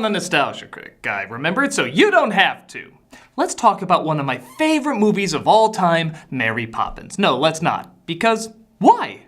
the Nostalgia Critic guy, remember it? So you don't have to. Let's talk about one of my favorite movies of all time, Mary Poppins. No, let's not. Because why?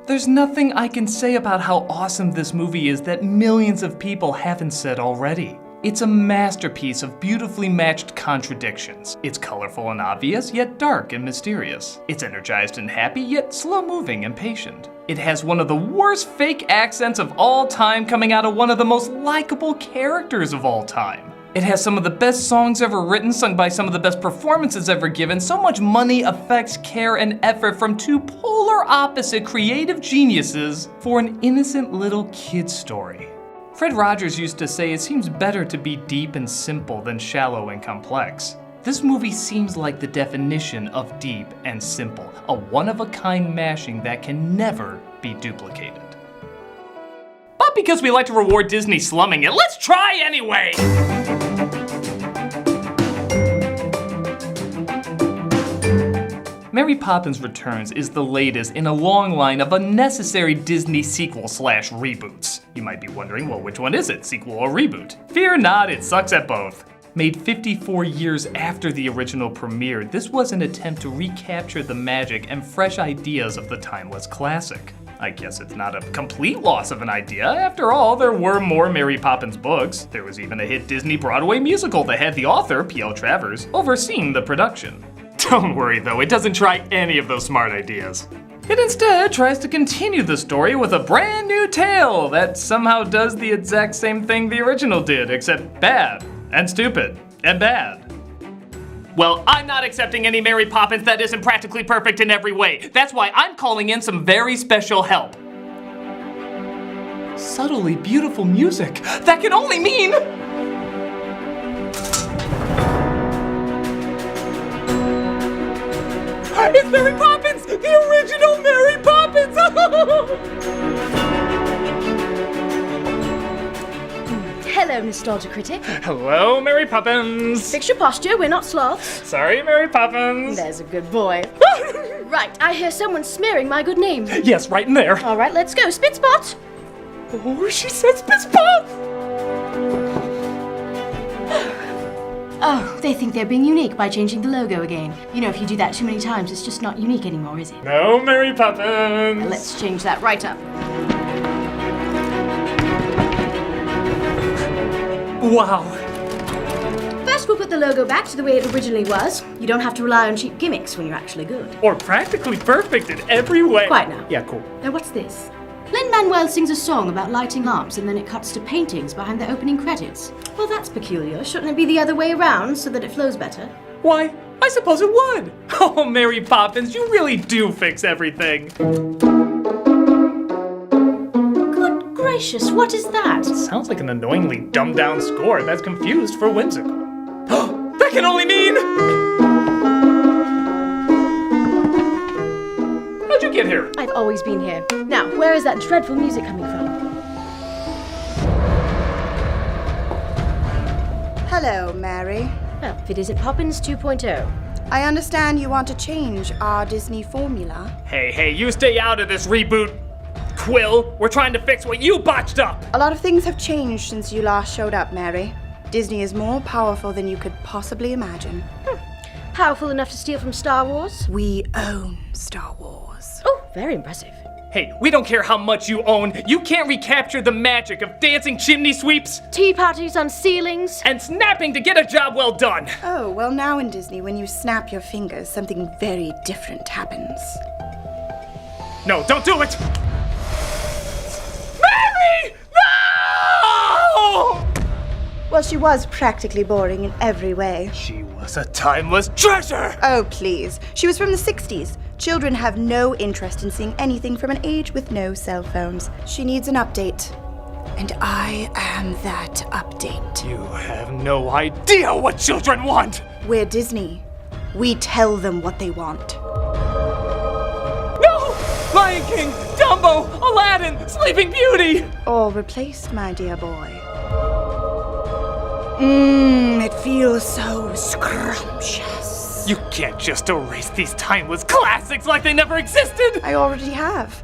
There's nothing I can say about how awesome this movie is that millions of people haven't said already. It's a masterpiece of beautifully matched contradictions. It's colorful and obvious, yet dark and mysterious. It's energized and happy, yet slow-moving and patient. It has one of the worst fake accents of all time coming out of one of the most likable characters of all time. It has some of the best songs ever written, sung by some of the best performances ever given, so much money, effects, care, and effort from two polar opposite creative geniuses for an innocent little kid story. Fred Rogers used to say it seems better to be deep and simple than shallow and complex. This movie seems like the definition of deep and simple, a one-of-a-kind mashing that can never be duplicated. But because we like to reward Disney slumming it, let's try anyway! Mary Poppins Returns is the latest in a long line of unnecessary Disney sequel/reboots. You might be wondering, well, which one is it, sequel or reboot? Fear not, it sucks at both. Made 54 years after the original premiered, this was an attempt to recapture the magic and fresh ideas of the timeless classic. I guess it's not a complete loss of an idea. After all, there were more Mary Poppins books. There was even a hit Disney Broadway musical that had the author, P.L. Travers, overseeing the production. Don't worry though, it doesn't try any of those smart ideas. It instead tries to continue the story with a brand new tale that somehow does the exact same thing the original did, except bad, and stupid, and bad. Well, I'm not accepting any Mary Poppins that isn't practically perfect in every way. That's why I'm calling in some very special help. Subtly beautiful music. That can only mean... It's Mary Poppins! The original Mary Poppins! Hello, Nostalgia Critic. Hello, Mary Poppins! Fix your posture, we're not sloths. Sorry, Mary Poppins! There's a good boy. Right, I hear someone smearing my good name. Yes, right in there. All right, let's go. Spit spot! Oh, she said spit spot! Oh, they think they're being unique by changing the logo again. You know, if you do that too many times, it's just not unique anymore, is it? No, Mary Poppins! Let's change that right up. Wow. First, we'll put the logo back to the way it originally was. You don't have to rely on cheap gimmicks when you're actually good. Or practically perfect in every way. Quiet now. Yeah, cool. Now, what's this? Lin-Manuel sings a song about lighting lamps and then it cuts to paintings behind the opening credits. Well, that's peculiar. Shouldn't it be the other way around so that it flows better? Why, I suppose it would. Oh, Mary Poppins, you really do fix everything. Good gracious, what is that? Sounds like an annoyingly dumbed-down score that's confused for whimsical. That can only mean... How'd you get here? I've always been here. Now, where is that dreadful music coming from? Hello, Mary. Well, if it isn't Poppins 2.0. I understand you want to change our Disney formula. Hey, you stay out of this reboot, Quill. We're trying to fix what you botched up. A lot of things have changed since you last showed up, Mary. Disney is more powerful than you could possibly imagine. Powerful enough to steal from Star Wars? We own Star Wars. Oh, very impressive. Hey, we don't care how much you own. You can't recapture the magic of dancing chimney sweeps Tea parties on ceilings. and snapping to get a job well done. Oh, well now in Disney, when you snap your fingers, something very different happens. No, don't do it! Mary! No! Well, she was practically boring in every way. She was a timeless treasure! Oh, please. She was from the 60s. Children have no interest in seeing anything from an age with no cell phones. She needs an update. And I am that update. You have no idea what children want! We're Disney. We tell them what they want. No! Lion King, Dumbo, Aladdin, Sleeping Beauty! All replaced, my dear boy. It feels so scrumptious. You can't just erase these timeless classics like they never existed! I already have.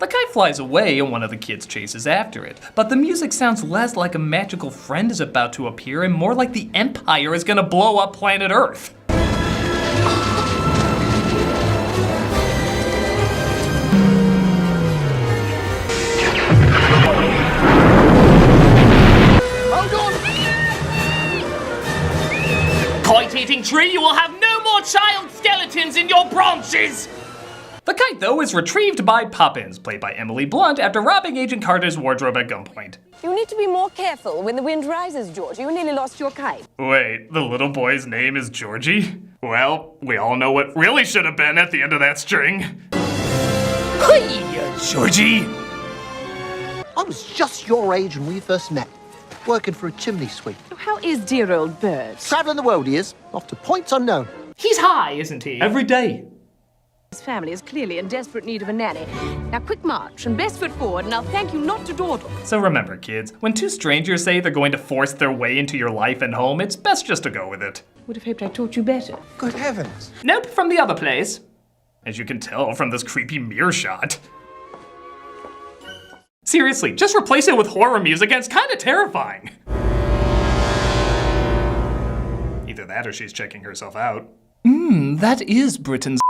The kite flies away and one of the kids chases after it, but the music sounds less like a magical friend is about to appear and more like the Empire is gonna blow up planet Earth. Kite-eating tree, you will have no more child skeletons in your branches! The kite, though, is retrieved by Poppins, played by Emily Blunt, after robbing Agent Carter's wardrobe at gunpoint. You need to be more careful when the wind rises, George. You nearly lost your kite. Wait, the little boy's name is Georgie? Well, we all know what really should have been at the end of that string. Hey, Georgie! I was just your age when we first met, working for a chimney sweep. How is dear old Bird? Travelling the world he is, off to points unknown. He's high, isn't he? Every day. His family is clearly in desperate need of a nanny. Now quick march and best foot forward and I'll thank you not to dawdle. So remember, kids, when two strangers say they're going to force their way into your life and home, it's best just to go with it. Would have hoped I taught you better. Good heavens. Nope, from the other place. As you can tell from this creepy mirror shot. Seriously, just replace it with horror music and it's kind of terrifying. Either that or she's checking herself out. That is Britain's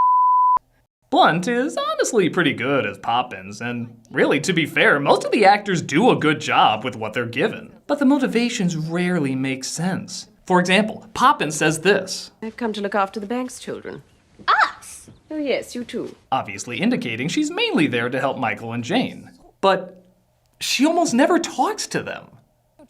Blunt is honestly pretty good as Poppins, and really, to be fair, most of the actors do a good job with what they're given. But the motivations rarely make sense. For example, Poppins says this. I've come to look after the bank's children. Us? Oh yes, you too. Obviously indicating she's mainly there to help Michael and Jane. But she almost never talks to them.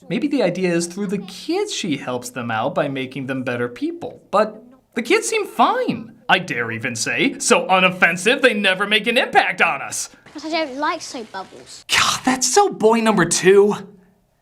Maybe the idea is through the kids she helps them out by making them better people. But the kids seem fine. I dare even say, so unoffensive they never make an impact on us. But I don't like soap bubbles. God, that's so boy number 2.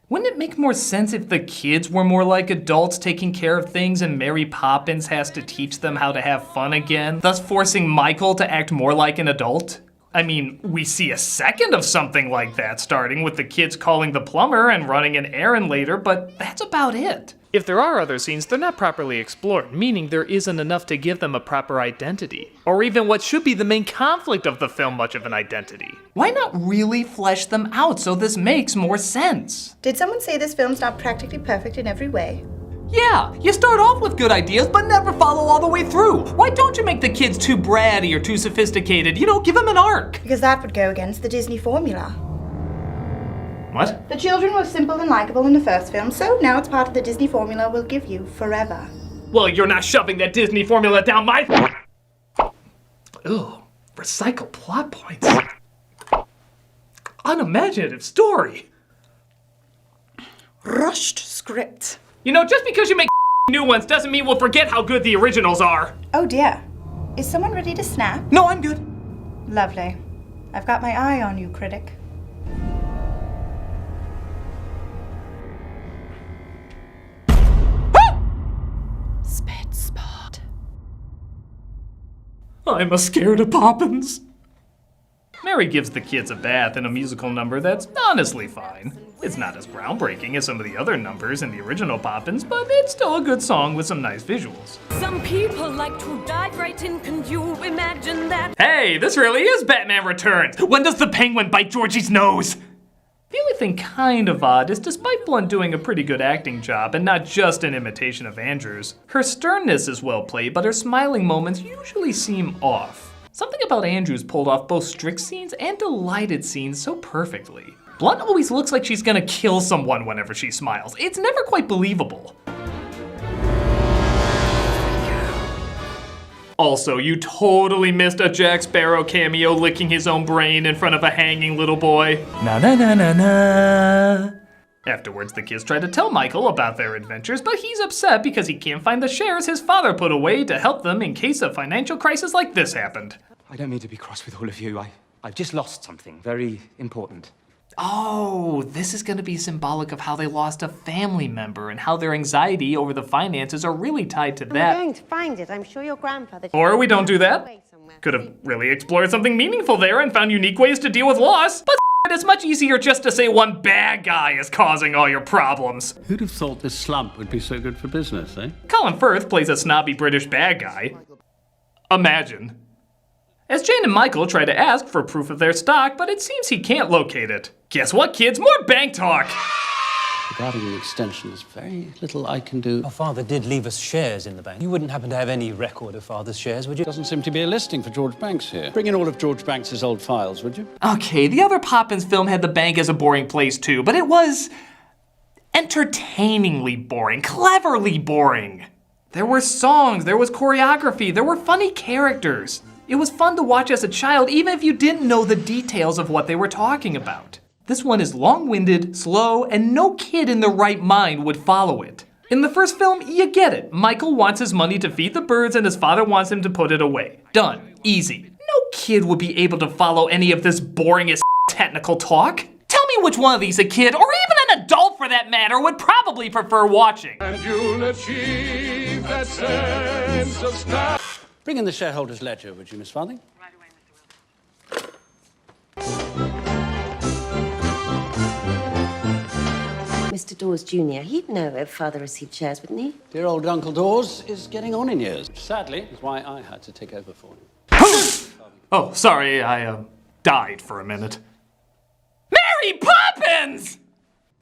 Wouldn't it make more sense if the kids were more like adults taking care of things and Mary Poppins has to teach them how to have fun again, thus forcing Michael to act more like an adult? I mean, we see a second of something like that starting with the kids calling the plumber and running an errand later, but that's about it. If there are other scenes, they're not properly explored, meaning there isn't enough to give them a proper identity. Or even what should be the main conflict of the film much of an identity. Why not really flesh them out so this makes more sense? Did someone say this film's not practically perfect in every way? Yeah, you start off with good ideas, but never follow all the way through. Why don't you make the kids too bratty or too sophisticated? You know, give them an arc. Because that would go against the Disney formula. What? The children were simple and likable in the first film, so now it's part of the Disney formula we'll give you forever. Well, you're not shoving that Disney formula down my... Ugh, recycle plot points. Unimaginative story. Rushed script. You know, just because you make new ones doesn't mean we'll forget how good the originals are. Oh dear. Is someone ready to snap? No, I'm good. Lovely. I've got my eye on you, Critic. Spit spot. I'm a scared of Poppins. Mary gives the kids a bath in a musical number that's honestly fine. It's not as groundbreaking as some of the other numbers in the original Poppins, but it's still a good song with some nice visuals. Some people like to dive right in, can you imagine that? Hey, this really is Batman Returns! When does the penguin bite Georgie's nose? The only thing kind of odd is despite Blunt doing a pretty good acting job and not just an imitation of Andrews, her sternness is well played, but her smiling moments usually seem off. Something about Andrews pulled off both strict scenes and delighted scenes so perfectly. Blunt always looks like she's gonna kill someone whenever she smiles. It's never quite believable. Also, you totally missed a Jack Sparrow cameo licking his own brain in front of a hanging little boy. Na na na na na. Afterwards, the kids try to tell Michael about their adventures, but he's upset because he can't find the shares his father put away to help them in case a financial crisis like this happened. I don't mean to be cross with all of you. I've just lost something very important. Oh, this is going to be symbolic of how they lost a family member and how their anxiety over the finances are really tied to that. I'm going to find it. I'm sure your grandfather... Or we don't do that. Could have really explored something meaningful there and found unique ways to deal with loss. But it's much easier just to say one bad guy is causing all your problems. Who'd have thought this slump would be so good for business, eh? Colin Firth plays a snobby British bad guy. Imagine. as Jane and Michael try to ask for proof of their stock, but it seems he can't locate it. Guess what, kids? More bank talk! Regarding the extension, there's very little I can do. Our father did leave us shares in the bank. You wouldn't happen to have any record of father's shares, would you? Doesn't seem to be a listing for George Banks here. Bring in all of George Banks' old files, would you? Okay, the other Poppins film had the bank as a boring place too, but it was entertainingly boring, cleverly boring. There were songs, there was choreography, there were funny characters. It was fun to watch as a child, even if you didn't know the details of what they were talking about. This one is long-winded, slow, and no kid in their right mind would follow it. In the first film, you get it. Michael wants his money to feed the birds and his father wants him to put it away. Done. Easy. No kid would be able to follow any of this boring as technical talk. Tell me which one of these a kid, or even an adult for that matter, would probably prefer watching. And you'll achieve that sense of style. Bring in the shareholders' ledger, would you, Miss Farthing? Right away, Mr. Wilson. Mr. Dawes Jr., he'd know if Father received shares, wouldn't he? Dear old Uncle Dawes is getting on in years. Sadly, is why I had to take over for him. Oh, sorry, I died for a minute. Mary Poppins!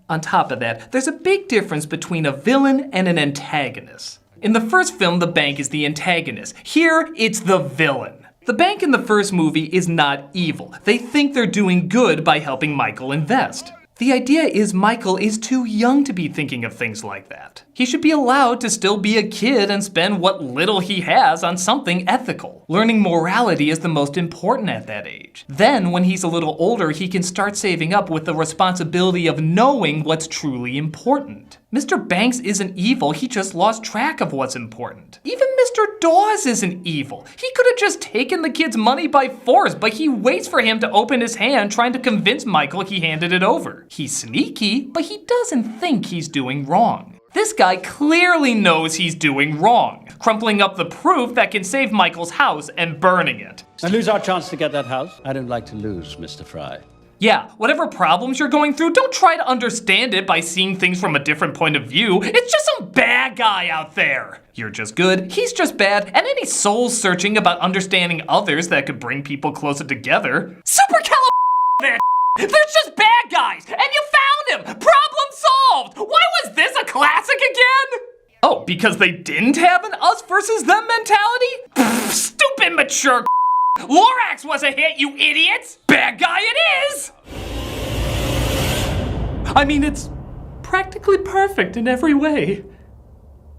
On top of that, there's a big difference between a villain and an antagonist. In the first film, the bank is the antagonist. Here, it's the villain. The bank in the first movie is not evil. They think they're doing good by helping Michael invest. The idea is Michael is too young to be thinking of things like that. He should be allowed to still be a kid and spend what little he has on something ethical. Learning morality is the most important at that age. Then, when he's a little older, he can start saving up with the responsibility of knowing what's truly important. Mr. Banks isn't evil, he just lost track of what's important. Even Mr. Dawes isn't evil. He could have just taken the kid's money by force, but he waits for him to open his hand, trying to convince Michael he handed it over. He's sneaky, but he doesn't think he's doing wrong. This guy clearly knows he's doing wrong, crumpling up the proof that can save Michael's house and burning it. And lose our chance to get that house? I don't like to lose, Mr. Fry. Yeah, whatever problems you're going through, don't try to understand it by seeing things from a different point of view. It's just some bad guy out there. You're just good, he's just bad, and any soul-searching about understanding others that could bring people closer together. Supercalifragilistic! There's just bad guys, and you found him! Problem solved! Why was this a classic again? Oh, because they didn't have an us versus them mentality? Pfft, stupid mature Lorax was a hit, you idiots! Bad guy it is! I mean, it's practically perfect in every way.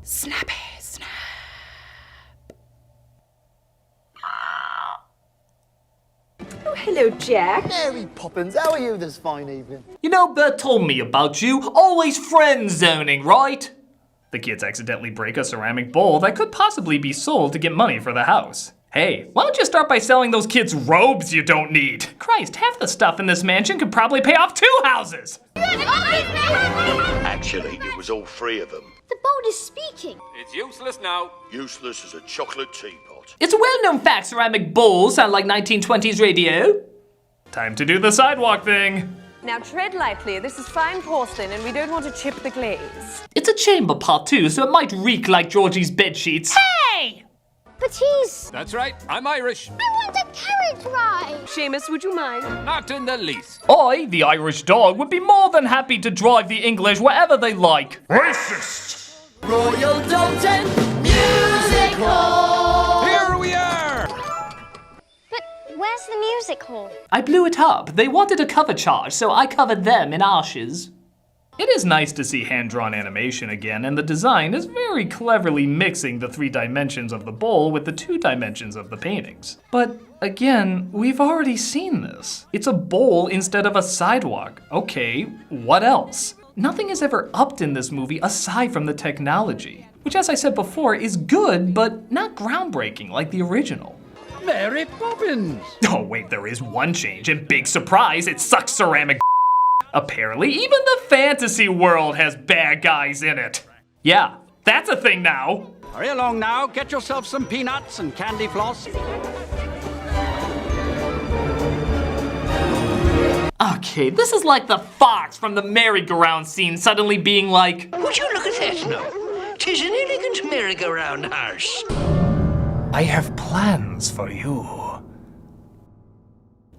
Snappy, snap. Oh, hello, Jack. Mary Poppins, how are you this fine evening? You know, Bert told me about you. Always friend zoning, right? The kids accidentally break a ceramic bowl that could possibly be sold to get money for the house. Hey, why don't you start by selling those kids robes you don't need? Christ, half the stuff in this mansion could probably pay off 2 houses. Actually, it was all 3 of them. The boat is speaking. It's useless now. Useless as a chocolate teapot. It's a well-known fact ceramic bowls sound like 1920s radio. Time to do the sidewalk thing. Now tread lightly. This is fine porcelain and we don't want to chip the glaze. It's a chamber pot too, so it might reek like Georgie's bedsheets. Hey! But he's... That's right, I'm Irish. I want a carriage ride! Seamus, would you mind? Not in the least. I, the Irish dog, would be more than happy to drive the English wherever they like. Racist! Royal Dalton Music Hall! Here we are! But where's the music hall? I blew it up. They wanted a cover charge, so I covered them in ashes. It is nice to see hand-drawn animation again, and the design is very cleverly mixing the 3 dimensions of the bowl with the 2 dimensions of the paintings. But again, we've already seen this. It's a bowl instead of a sidewalk. Okay, what else? Nothing is ever upped in this movie aside from the technology, which, as I said before, is good, but not groundbreaking like the original. Mary Poppins! Oh wait, there is one change, and big surprise, it sucks ceramic. Apparently, even the fantasy world has bad guys in it. Yeah, that's a thing now. Hurry along now, get yourself some peanuts and candy floss. Okay, this is like the fox from the merry-go-round scene suddenly being like, would you look at that now? 'Tis an elegant merry-go-round horse. I have plans for you.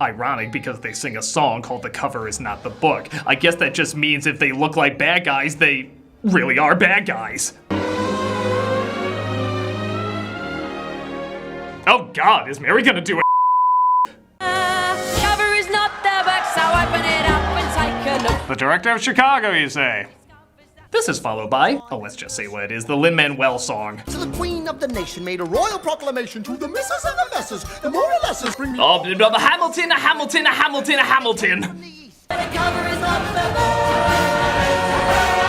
Ironic because they sing a song called The Cover Is Not the Book. I guess that just means if they look like bad guys, they really are bad guys. Oh God, is Mary gonna do it? Cover is not the book, so open it up and take a look. The director of Chicago, you say? This is followed by, let's just say what it is, the Lin-Manuel song. So the Queen of the Nation made a royal proclamation to the misses and the messes, the more or lessers bring me... Oh, blah, blah, Hamilton, Hamilton, Hamilton, Hamilton.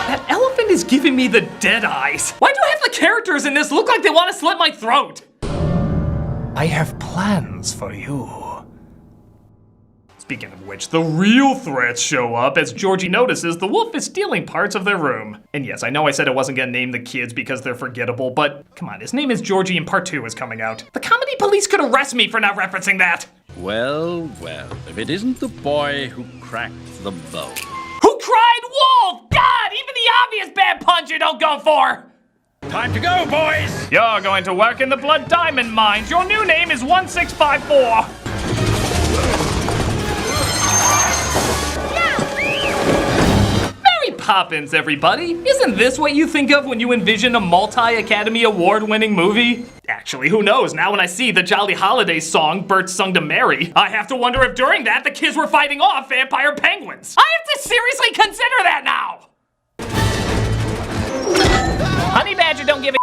That elephant is giving me the dead eyes. Why do half the characters in this look like they want to slit my throat? I have plans for you. Speaking of which, the real threats show up as Georgie notices the wolf is stealing parts of their room. And yes, I know I said I wasn't gonna name the kids because they're forgettable, but come on, his name is Georgie and part 2 is coming out. The comedy police could arrest me for not referencing that. Well, well, if it isn't the boy who cracked the bow. Who cried wolf? God, even the obvious bad punch you don't go for. Time to go, boys! You're going to work in the Blood Diamond Mines. Your new name is 1654. Mary Poppins, everybody. Isn't this what you think of when you envision a multi-Academy Award-winning movie? Actually, who knows? Now when I see the Jolly Holidays song Bert sung to Mary, I have to wonder if during that the kids were fighting off vampire penguins. I have to seriously consider that now! Honey Badger don't give a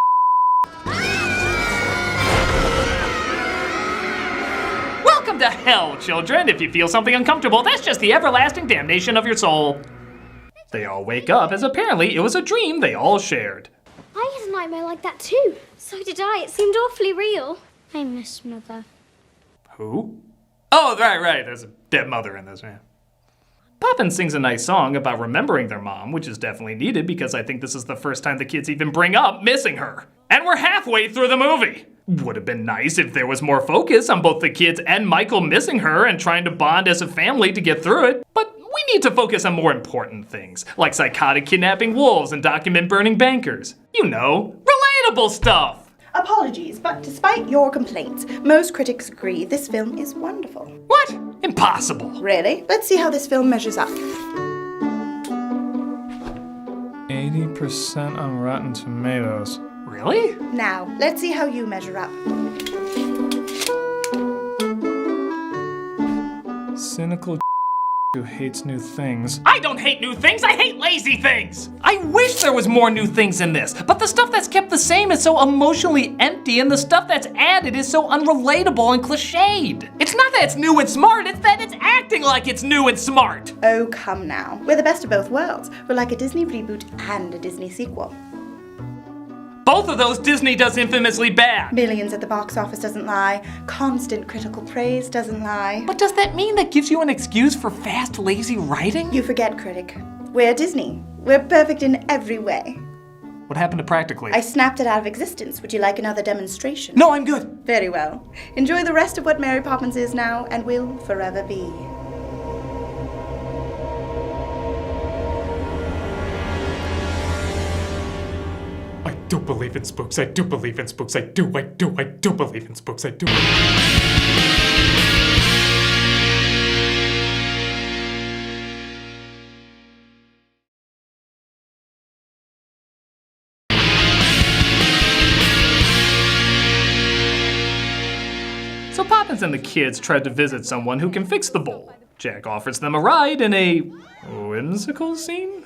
Welcome to hell, children. If you feel something uncomfortable, that's just the everlasting damnation of your soul. They all wake up as apparently it was a dream they all shared. I had a nightmare like that too. So did I. It seemed awfully real. I miss Mother. Who? Oh, right. There's a dead mother in this, man. Poppins sings a nice song about remembering their mom, which is definitely needed because I think this is the first time the kids even bring up missing her. And we're halfway through the movie. Would have been nice if there was more focus on both the kids and Michael missing her and trying to bond as a family to get through it. But we need to focus on more important things, like psychotic kidnapping wolves and document burning bankers. You know, relatable stuff. Apologies, but despite your complaints, most critics agree this film is wonderful. What? Impossible. Really? Let's see how this film measures up. 80% on Rotten Tomatoes. Really? Now, let's see how you measure up. Cynical who hates new things. I don't hate new things, I hate lazy things! I wish there was more new things in this, but the stuff that's kept the same is so emotionally empty and the stuff that's added is so unrelatable and cliched. It's not that it's new and smart, it's that it's acting like it's new and smart. Oh, come now. We're the best of both worlds. We're like a Disney reboot and a Disney sequel. Both of those Disney does infamously bad. Millions at the box office doesn't lie. Constant critical praise doesn't lie. But does that mean that gives you an excuse for fast, lazy writing? You forget, Critic. We're Disney. We're perfect in every way. What happened to practically? I snapped it out of existence. Would you like another demonstration? No, I'm good. Very well. Enjoy the rest of what Mary Poppins is now and will forever be. I do believe in spooks, I do believe in spooks, I do believe in spooks, I do. So Poppins and the kids tried to visit someone who can fix the bowl. Jack offers them a ride in a whimsical scene.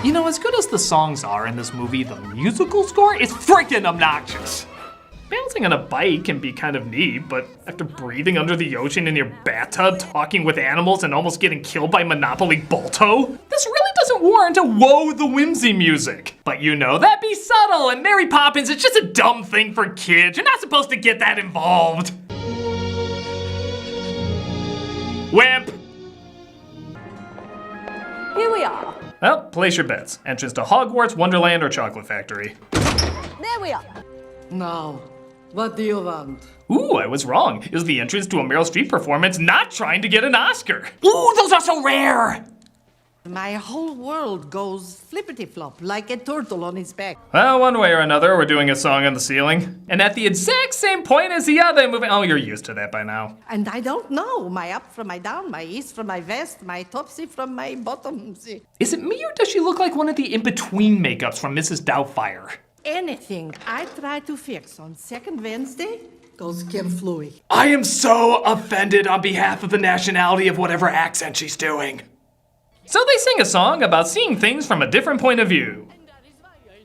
You know, as good as the songs are in this movie, the musical score is freaking obnoxious. Bouncing on a bike can be kind of neat, but after breathing under the ocean in your bathtub, talking with animals, and almost getting killed by Monopoly Balto, this really doesn't warrant a whoa the whimsy music. But you know, that'd be subtle, and Mary Poppins is just a dumb thing for kids. You're not supposed to get that involved. Wimp! Here we are. Well, place your bets. Entrance to Hogwarts, Wonderland, or Chocolate Factory. There we are. Now, what do you want? Ooh, I was wrong. It was the entrance to a Meryl Streep performance not trying to get an Oscar. Ooh, those are so rare! My whole world goes flippity-flop like a turtle on its back. Well, one way or another, we're doing a song on the ceiling. And at the exact same point as the other movie. Oh, you're used to that by now. And I don't know. My up from my down, my east from my west, my topsy from my bottomsy. Is it me or does she look like one of the in-between makeups from Mrs. Doubtfire? Anything I try to fix on second Wednesday goes kerflooey. I am so offended on behalf of the nationality of whatever accent she's doing. So they sing a song about seeing things from a different point of view.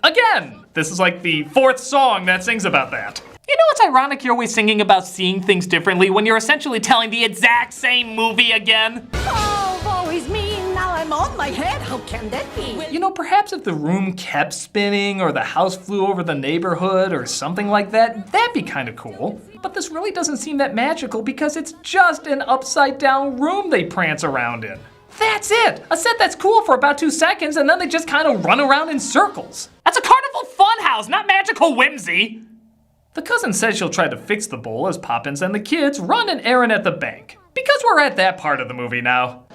Again, this is like the 4th song that sings about that. You know what's ironic? You're always singing about seeing things differently when you're essentially telling the exact same movie again. Oh, woe is me, now I'm on my head. How can that be? You know, perhaps if the room kept spinning or the house flew over the neighborhood or something like that, that'd be kind of cool. But this really doesn't seem that magical because it's just an upside down room they prance around in. That's it! A set that's cool for about 2 seconds and then they just kind of run around in circles. That's a carnival funhouse, not magical whimsy! The cousin says she'll try to fix the bowl as Poppins and the kids run an errand at the bank. Because we're at that part of the movie now.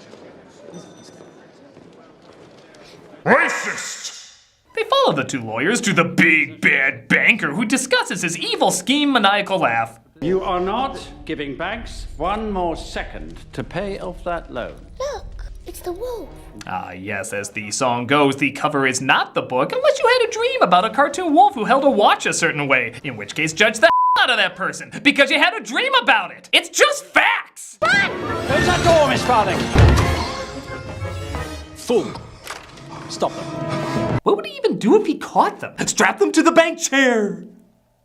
Racist! They follow the 2 lawyers to the big bad banker who discusses his evil scheme maniacal laugh. You are not giving banks 1 more second to pay off that loan. Look, it's the wolf. Ah, yes, as the song goes, the cover is not the book unless you had a dream about a cartoon wolf who held a watch a certain way, in which case judge the out of that person, because you had a dream about it. It's just facts! Run! Close that door, Miss Farthing! Fool! Stop them. What would he even do if he caught them? Strap them to the bank chair!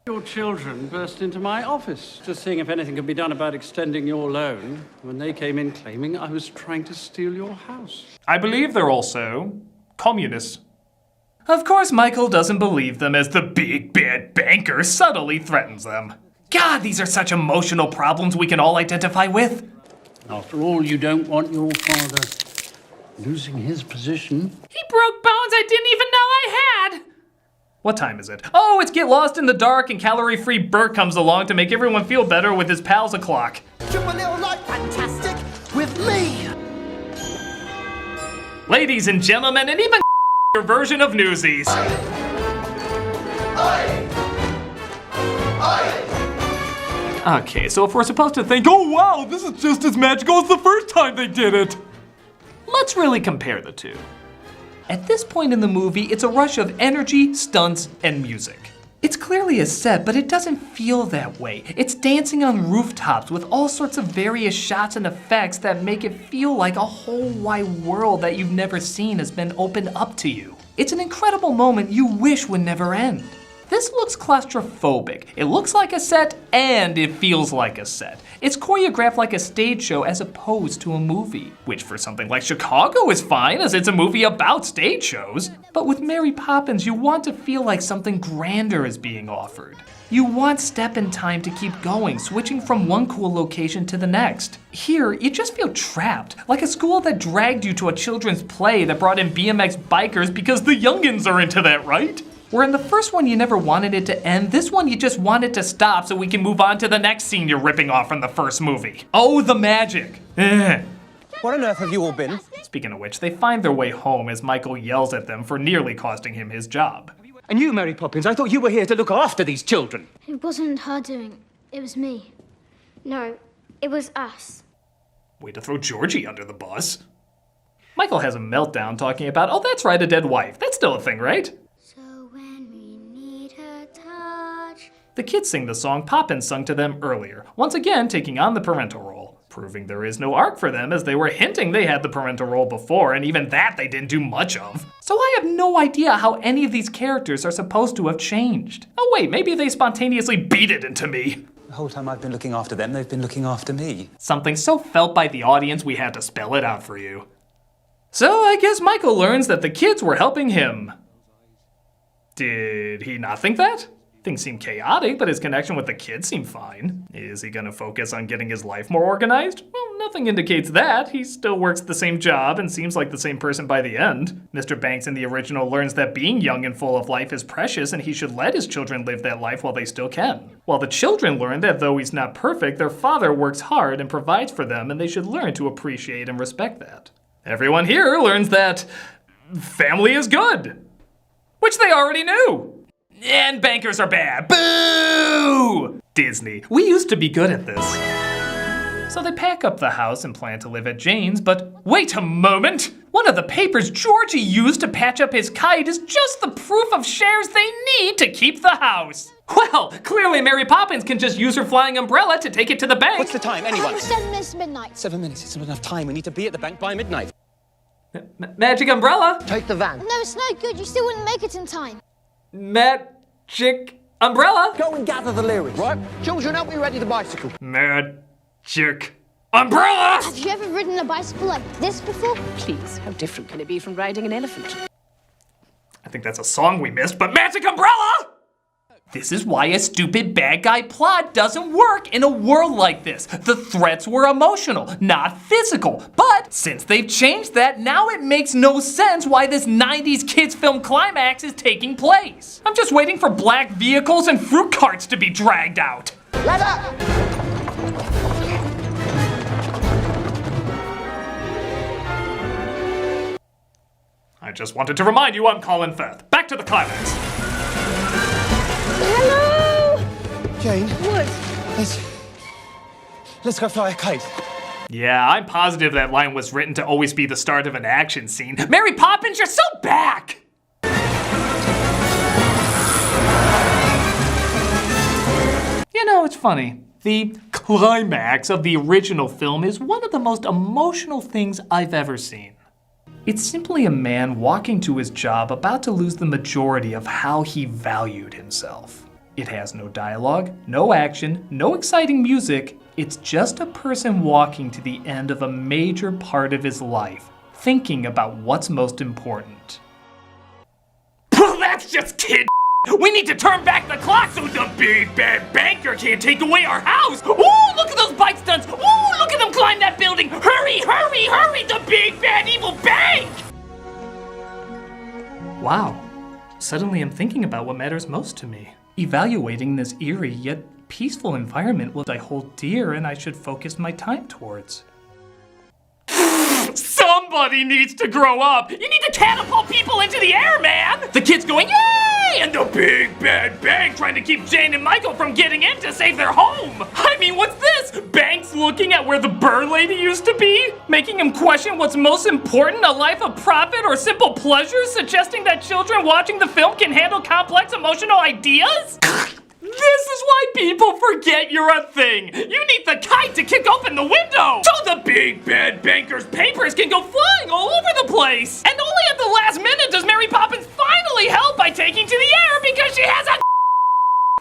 Your children burst into my office, just seeing if anything could be done about extending your loan, when they came in claiming I was trying to steal your house. I believe they're also communists. Of course, Michael doesn't believe them as the big bad banker subtly threatens them. God, these are such emotional problems we can all identify with. After all, you don't want your father losing his position. He broke bones I didn't even know I had! What time is it? Oh, it's Get Lost in the Dark and Calorie-Free Bert comes along to make everyone feel better with his pals o'clock. Triple little light fantastic with me. Ladies and gentlemen, and even your version of Newsies. Okay, so if we're supposed to think, oh wow, this is just as magical as the first time they did it, let's really compare the two. At this point in the movie, it's a rush of energy, stunts, and music. It's clearly a set, but it doesn't feel that way. It's dancing on rooftops with all sorts of various shots and effects that make it feel like a whole wide world that you've never seen has been opened up to you. It's an incredible moment you wish would never end. This looks claustrophobic. It looks like a set, and it feels like a set. It's choreographed like a stage show as opposed to a movie, which for something like Chicago is fine, as it's a movie about stage shows. But with Mary Poppins, you want to feel like something grander is being offered. You want step in time to keep going, switching from one cool location to the next. Here, you just feel trapped, like a school that dragged you to a children's play that brought in BMX bikers because the youngins are into that, right? Where in the first one you never wanted it to end, this one you just want it to stop so we can move on to the next scene you're ripping off from the first movie. Oh, the magic. What on earth have you all been? Speaking of which, they find their way home as Michael yells at them for nearly costing him his job. And you, Mary Poppins, I thought you were here to look after these children. It wasn't her doing. It was me. No, it was us. Way to throw Georgie under the bus. Michael has a meltdown talking about, oh, that's right, a dead wife. That's still a thing, right? The kids sing the song Poppins sung to them earlier, once again taking on the parental role, proving there is no arc for them as they were hinting they had the parental role before, and even that they didn't do much of. So I have no idea how any of these characters are supposed to have changed. Oh wait, maybe they spontaneously beat it into me. The whole time I've been looking after them, they've been looking after me. Something so felt by the audience we had to spell it out for you. So I guess Michael learns that the kids were helping him. Did he not think that? Things seem chaotic, but his connection with the kids seemed fine. Is he gonna focus on getting his life more organized? Well, nothing indicates that. He still works the same job and seems like the same person by the end. Mr. Banks in the original learns that being young and full of life is precious and he should let his children live that life while they still can. While the children learn that though he's not perfect, their father works hard and provides for them and they should learn to appreciate and respect that. Everyone here learns that family is good, which they already knew. And bankers are bad. Boo! Disney, we used to be good at this. So they pack up the house and plan to live at Jane's, but wait a moment! One of the papers Georgie used to patch up his kite is just the proof of shares they need to keep the house. Well, clearly Mary Poppins can just use her flying umbrella to take it to the bank. What's the time, anyone? 7 minutes to midnight. 7 minutes, it's not enough time. We need to be at the bank by midnight. Magic umbrella? Take the van. No, it's no good. You still wouldn't make it in time. Magic umbrella? Go and gather the lyrics, right? Children, help me ready the bicycle. Magic umbrella! Have you ever ridden a bicycle like this before? Please, how different can it be from riding an elephant? I think that's a song we missed, but magic umbrella! This is why a stupid bad guy plot doesn't work in a world like this. The threats were emotional, not physical. But since they've changed that, now it makes no sense why this 90s kids film climax is taking place. I'm just waiting for black vehicles and fruit carts to be dragged out. Let up! I just wanted to remind you I'm Colin Firth. Back to the climax. Hello! Jane, What? let's go fly a kite. Yeah, I'm positive that line was written to always be the start of an action scene. Mary Poppins, you're so back! You know, it's funny. The climax of the original film is one of the most emotional things I've ever seen. It's simply a man walking to his job about to lose the majority of how he valued himself. It has no dialogue, no action, no exciting music. It's just a person walking to the end of a major part of his life, thinking about what's most important. That's just kid. We need to turn back the clock so the big bad banker can't take away our house. Ooh, look at those bike stunts. Ooh, look at them climb that building. Hurry, hurry, hurry, the big bad evil bank. Wow. Suddenly I'm thinking about what matters most to me. Evaluating this eerie yet peaceful environment what I hold dear and I should focus my time towards. Somebody needs to grow up. You need to catapult people into the air, man. The kid's going, yay! And the big bad bank trying to keep Jane and Michael from getting in to save their home. I mean, what's this? Banks looking at where the bird lady used to be? Making him question what's most important, a life of profit or simple pleasures? Suggesting that children watching the film can handle complex emotional ideas? This is why people forget you're a thing. You need the kite to kick open the window so the big bad banker's papers can go flying all over the place. And only at the last minute does Mary Poppins finally help by taking to the air because she has a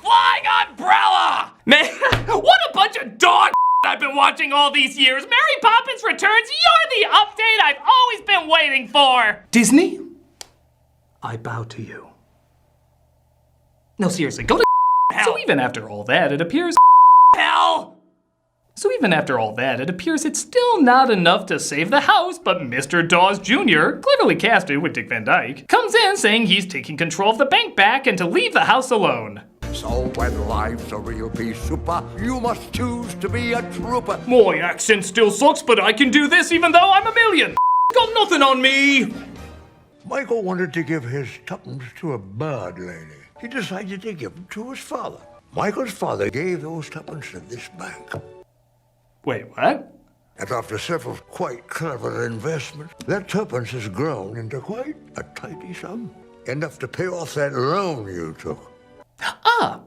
flying umbrella. Man, what a bunch of dog I've been watching all these years. Mary Poppins Returns, you're the update I've always been waiting for. Disney, I bow to you. No, seriously, go to hell. So even after all that, it appears it's still not enough to save the house, but Mr. Dawes Jr., cleverly casted with Dick Van Dyke, comes in saying he's taking control of the bank back and to leave the house alone. So when life's a real pea super, you must choose to be a trooper. My accent still sucks, but I can do this even though I'm a million. Got nothing on me. Michael wanted to give his tuppence to a bird lady. He decided to give them to his father. Michael's father gave those tuppence to this bank. Wait, what? And after several quite clever investments, that tuppence has grown into quite a tidy sum. Enough to pay off that loan you took. Ah.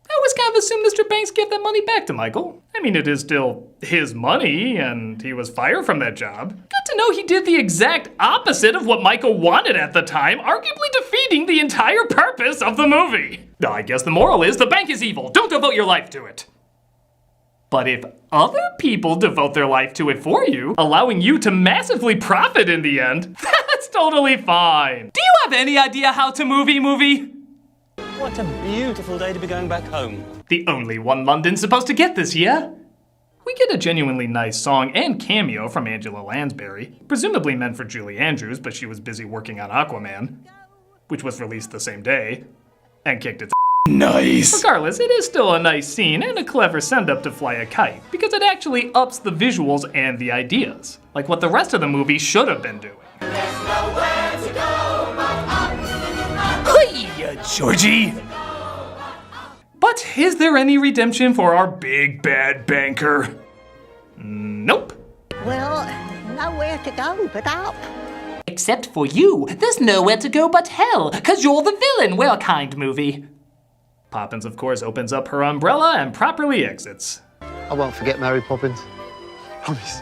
I always kind of assumed Mr. Banks gave that money back to Michael. I mean, it is still his money, and he was fired from that job. Good to know he did the exact opposite of what Michael wanted at the time, arguably defeating the entire purpose of the movie. I guess the moral is the bank is evil. Don't devote your life to it. But if other people devote their life to it for you, allowing you to massively profit in the end, that's totally fine. Do you have any idea how to movie? What a beautiful day to be going back home. The only one London's supposed to get this year. We get a genuinely nice song and cameo from Angela Lansbury, presumably meant for Julie Andrews, but she was busy working on Aquaman, which was released the same day, and kicked its Nice! Regardless, it is still a nice scene and a clever send-up to Fly a Kite, because it actually ups the visuals and the ideas, like what the rest of the movie should have been doing. Hiya, Georgie! But is there any redemption for our big bad banker? Nope. Well, nowhere to go but up. Except for you, there's nowhere to go but hell, 'cause you're the villain. Well, kind movie. Poppins, of course, opens up her umbrella and properly exits. I won't forget Mary Poppins. Promise.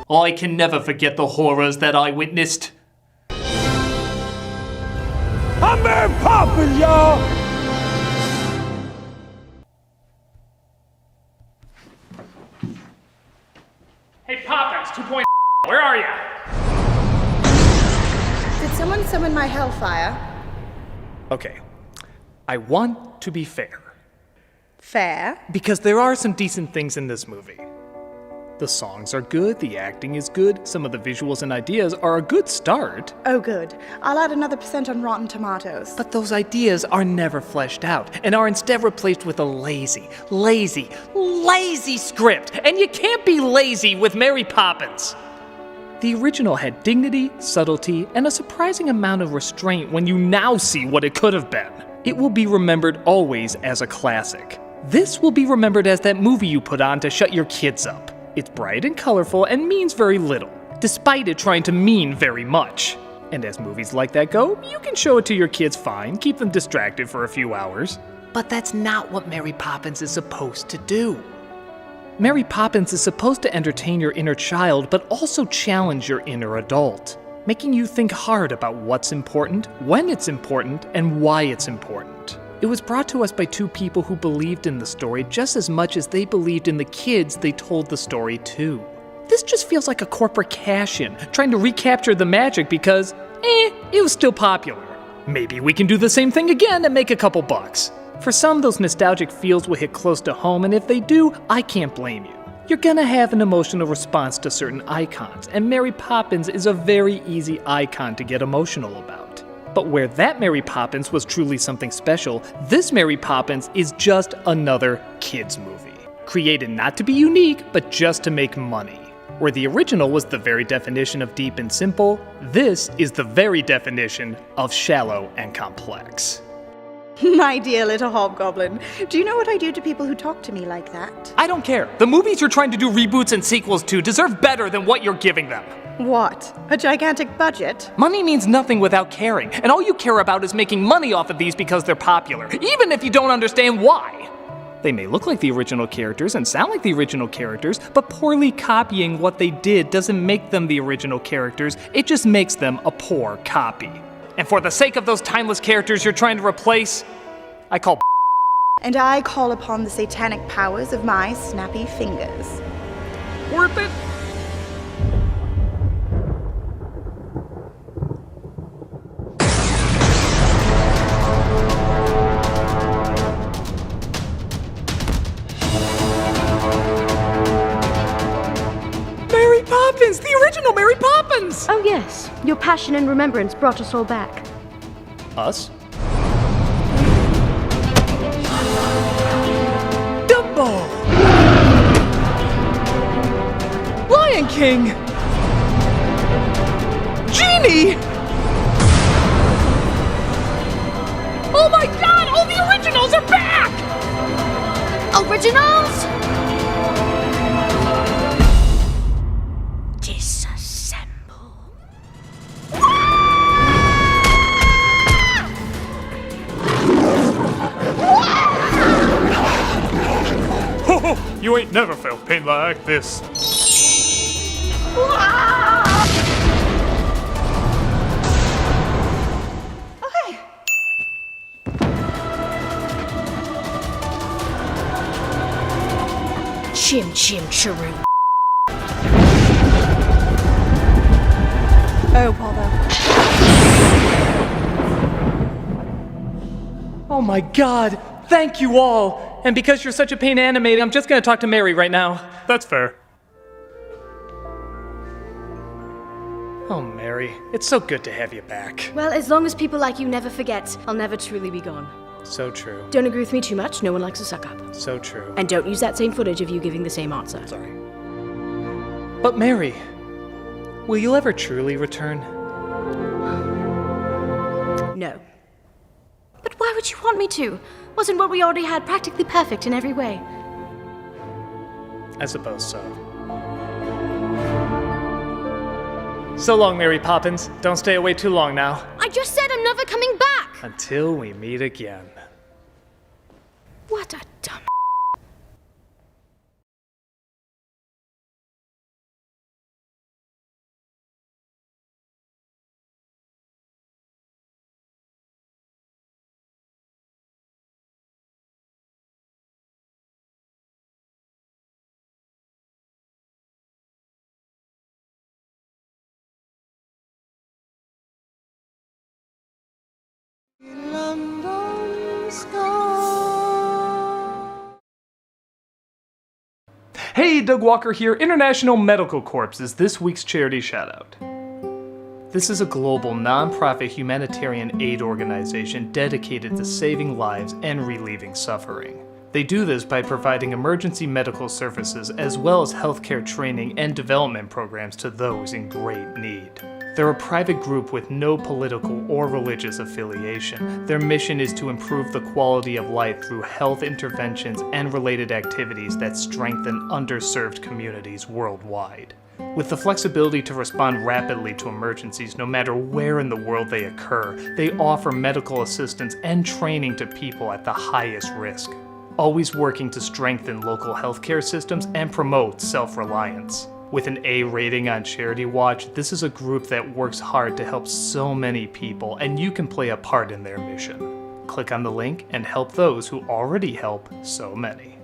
I can never forget the horrors that I witnessed. I'm Mary Poppins, y'all! Hey, Poppins, 2.0, where are ya? Did someone summon my hellfire? Okay, I want to be fair. Fair. Because there are some decent things in this movie. The songs are good, the acting is good, some of the visuals and ideas are a good start. Oh, good. I'll add another % on Rotten Tomatoes. But those ideas are never fleshed out and are instead replaced with a lazy script. And you can't be lazy with Mary Poppins. The original had dignity, subtlety, and a surprising amount of restraint when you now see what it could have been. It will be remembered always as a classic. This will be remembered as that movie you put on to shut your kids up. It's bright and colorful and means very little, despite it trying to mean very much. And as movies like that go, you can show it to your kids fine, keep them distracted for a few hours. But that's not what Mary Poppins is supposed to do. Mary Poppins is supposed to entertain your inner child, but also challenge your inner adult, making you think hard about what's important, when it's important, and why it's important. It was brought to us by two people who believed in the story just as much as they believed in the kids they told the story to. This just feels like a corporate cash-in, trying to recapture the magic because, it was still popular. Maybe we can do the same thing again and make a couple bucks. For some, those nostalgic feels will hit close to home, and if they do, I can't blame you. You're gonna have an emotional response to certain icons, and Mary Poppins is a very easy icon to get emotional about. But where that Mary Poppins was truly something special, this Mary Poppins is just another kids movie. Created not to be unique, but just to make money. Where the original was the very definition of deep and simple, this is the very definition of shallow and complex. My dear little hobgoblin, do you know what I do to people who talk to me like that? I don't care. The movies you're trying to do reboots and sequels to deserve better than what you're giving them. What? A gigantic budget? Money means nothing without caring, and all you care about is making money off of these because they're popular, even if you don't understand why. They may look like the original characters and sound like the original characters, but poorly copying what they did doesn't make them the original characters, it just makes them a poor copy. And for the sake of those timeless characters you're trying to replace, I call And I call upon the satanic powers of my snappy fingers. Worth it? Mary Poppins! The original Mary Poppins! Oh yes, your passion and remembrance brought us all back. Us? Dumbo! Lion King! Genie! Oh my god! All the originals are back! Originals? You ain't never felt pain like this. Okay. Chim chim chiroo. Oh, bother. Oh my god, thank you all! And because you're such a pain animating, I'm just gonna talk to Mary right now. That's fair. Oh, Mary, it's so good to have you back. Well, as long as people like you never forget, I'll never truly be gone. So true. Don't agree with me too much, no one likes a suck-up. So true. And don't use that same footage of you giving the same answer. Sorry. But Mary, will you ever truly return? No. But why would you want me to? Wasn't what we already had practically perfect in every way? I suppose so. So long, Mary Poppins. Don't stay away too long now. I just said I'm never coming back! Until we meet again. What a dumb... Hey, Doug Walker here. International Medical Corps is this week's charity shoutout. This is a global, non-profit humanitarian aid organization dedicated to saving lives and relieving suffering. They do this by providing emergency medical services as well as healthcare training and development programs to those in great need. They're a private group with no political or religious affiliation. Their mission is to improve the quality of life through health interventions and related activities that strengthen underserved communities worldwide. With the flexibility to respond rapidly to emergencies no matter where in the world they occur, they offer medical assistance and training to people at the highest risk, always working to strengthen local healthcare systems and promote self-reliance. With an A rating on Charity Watch, this is a group that works hard to help so many people, and you can play a part in their mission. Click on the link and help those who already help so many.